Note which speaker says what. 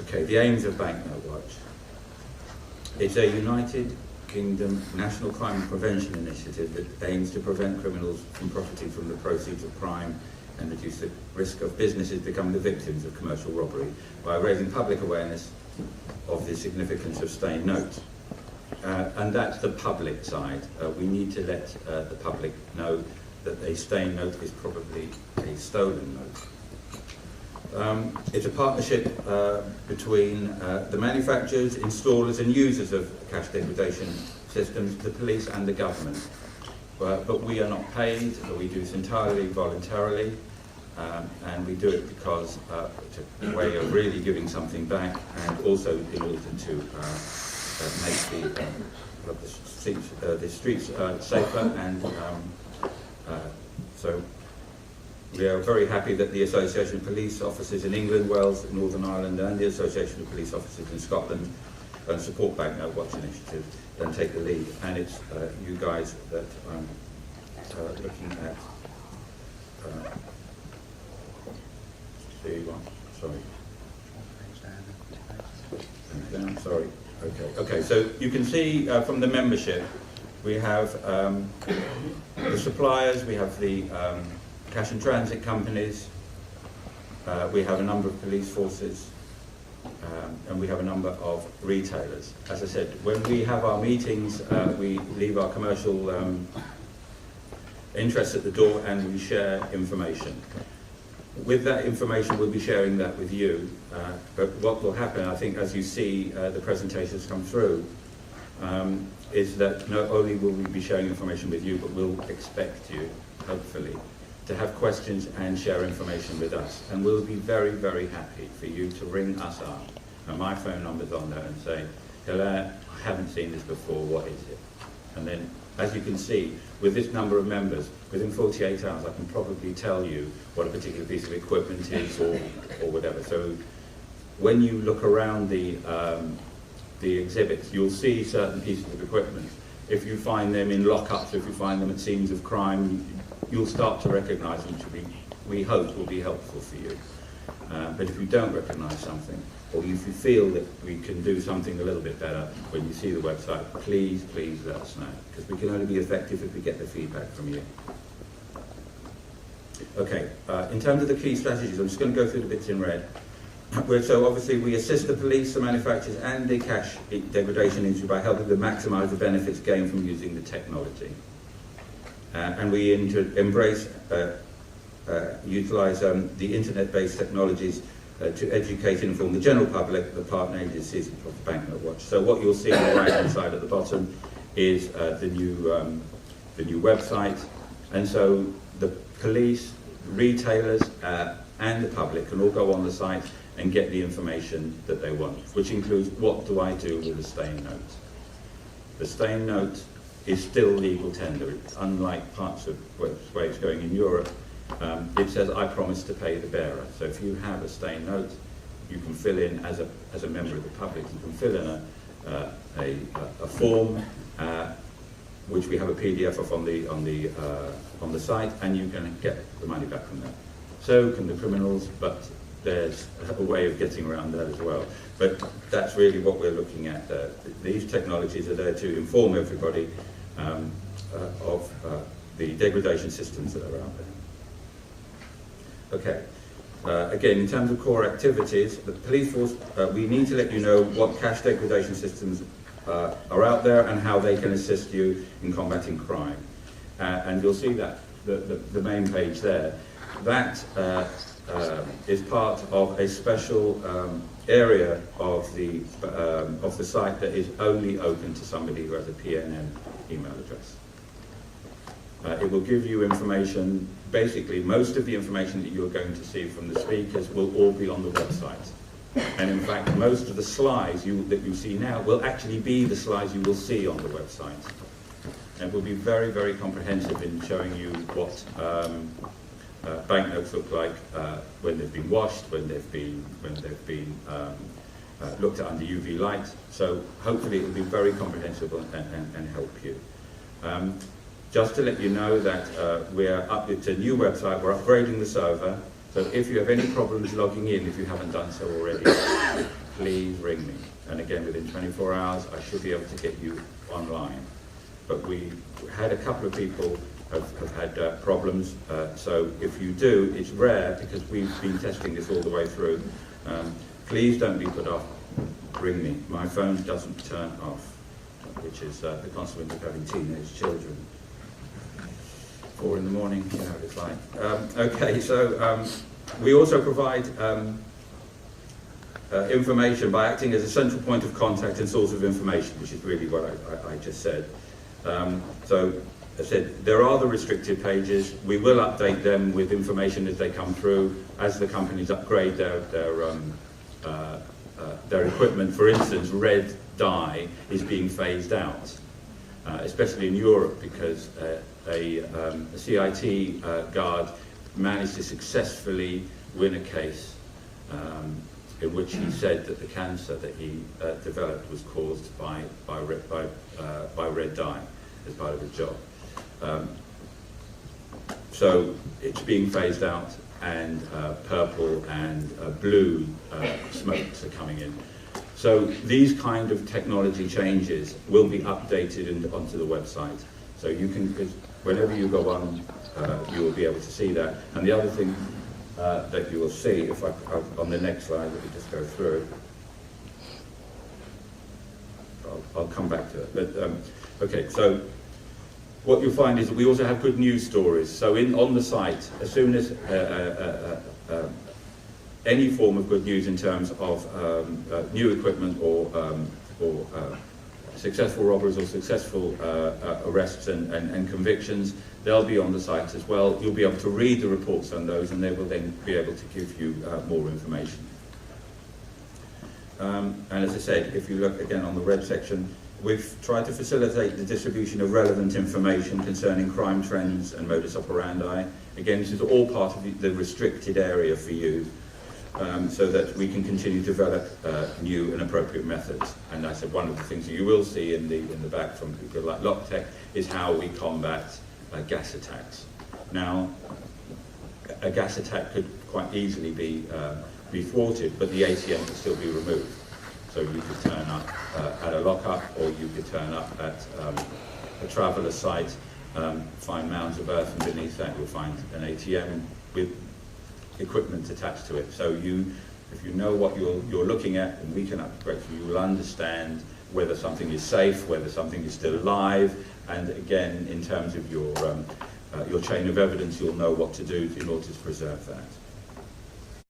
Speaker 1: Okay, the aims of Banknote Watch. It's a United Kingdom national crime prevention initiative that aims to prevent criminals from profiting from the proceeds of crime and reduce the risk of businesses becoming the victims of commercial robbery by raising public awareness of the significance of staying notes. And that's the public side. We need to let the public know that a staying note is probably a stolen note. It's a partnership between the manufacturers, installers and users of cash degradation systems, the police and the government. But we are not paid, we do this entirely voluntarily, and we do it because it's a way of really giving something back, and also in order to make the streets safer. And so we are very happy that the Association of Police Officers in England, Wales, Northern Ireland and the Association of Police Officers in Scotland support Banknote Watch initiative and take the lead. And it's you guys that I'm looking at. Sorry. Okay, so you can see from the membership we have the suppliers, we have the cash and transit companies, we have a number of police forces, and we have a number of retailers. As I said, when we have our meetings, we leave our commercial interests at the door and we share information. With that information, we'll be sharing that with you. But what will happen, I think, as you see the presentations come through, is that not only will we be sharing information with you, but we'll expect you, hopefully, to have questions and share information with us. And we'll be very, very happy for you to ring us up. And my phone number's on there, and say, Hilaire, I haven't seen this before, what is it? And then, as you can see, with this number of members, within 48 hours I can probably tell you what a particular piece of equipment is or whatever. So when you look around the exhibits, you'll see certain pieces of equipment. If you find them in lockups, if you find them at scenes of crime, you'll start to recognise them, which we hope will be helpful for you. But if you don't recognise something, or if you feel that we can do something a little bit better when you see the website, please let us know, because we can only be effective if we get the feedback from you. Okay, in terms of the key strategies, I'm just going to go through the bits in red. So obviously we assist the police, the manufacturers and the cash degradation industry by helping them maximise the benefits gained from using the technology. And we embrace, utilise the internet-based technologies to educate and inform the general public, the partner agencies of the Banknote Watch. So what you'll see on the right-hand side at the bottom is the new website, and so the police, retailers, and the public can all go on the site and get the information that they want, which includes what do I do with a staying note. The staying note is still legal tender. It's unlike parts of where it's going in Europe. It says, I promise to pay the bearer. So if you have a staying note, you can fill in, as a member of the public, you can fill in a form, which we have a PDF of on the site, and you can get the money back from there. So can the criminals, but there's a way of getting around that as well. But that's really what we're looking at. These technologies are there to inform everybody of the degradation systems that are out there. Okay, again, in terms of core activities, the police force, we need to let you know what cash degradation systems are out there and how they can assist you in combating crime. And you'll see that, the main page there. That is part of a special area of the site that is only open to somebody who has a PNN email address. It will give you information. Basically, most of the information that you're going to see from the speakers will all be on the website. And in fact, most of the slides that you see now will actually be the slides you will see on the website. And it will be very, very comprehensive in showing you what banknotes look like when they've been washed, when they've been looked at under UV light. So hopefully it will be very comprehensive and help you. Just to let you know that it's a new website, we're upgrading the server, so if you have any problems logging in, if you haven't done so already, please ring me. And again, within 24 hours, I should be able to get you online. But we had a couple of people have had problems, so if you do, it's rare because we've been testing this all the way through. Please don't be put off, ring me. My phone doesn't turn off, which is the consequence of having teenage children. 4 in the morning, you know what it's like. Okay, so we also provide information by acting as a central point of contact and source of information, which is really what I just said. So, as I said, there are the restricted pages. We will update them with information as they come through, as the companies upgrade their equipment. For instance, red dye is being phased out, especially in Europe, because a CIT guard managed to successfly win a case in which he said that the cancer that he developed was caused by red dye as part of his job. So it's being phased out, and purple and blue smokes are coming in. So these kind of technology changes will be updated onto the website. So you can, whenever you go on, you will be able to see that. And the other thing that you will see, if on the next slide, let me just go through. I'll come back to it. But okay, so what you'll find is that we also have good news stories. So on the site, as soon as any form of good news in terms of new equipment or successful robberies or successful arrests and convictions, they'll be on the site as well. You'll be able to read the reports on those, and they will then be able to give you more information. And as I said, if you look again on the red section, we've tried to facilitate the distribution of relevant information concerning crime trends and modus operandi. Again, this is all part of the restricted area for you, so that we can continue to develop new and appropriate methods. And I said one of the things that you will see in the back from people like LockTech is how we combat gas attacks. Now, a gas attack could quite easily be thwarted, but the ATM can still be removed. So you could turn up at a lockup, or you could turn up at a traveller site, find mounds of earth, and beneath that you'll find an ATM with equipment attached to it. So if you know what you're looking at, and we can upgrade you, will understand whether something is safe, whether something is still alive, and again, in terms of your chain of evidence, you'll know what to do in order to preserve that.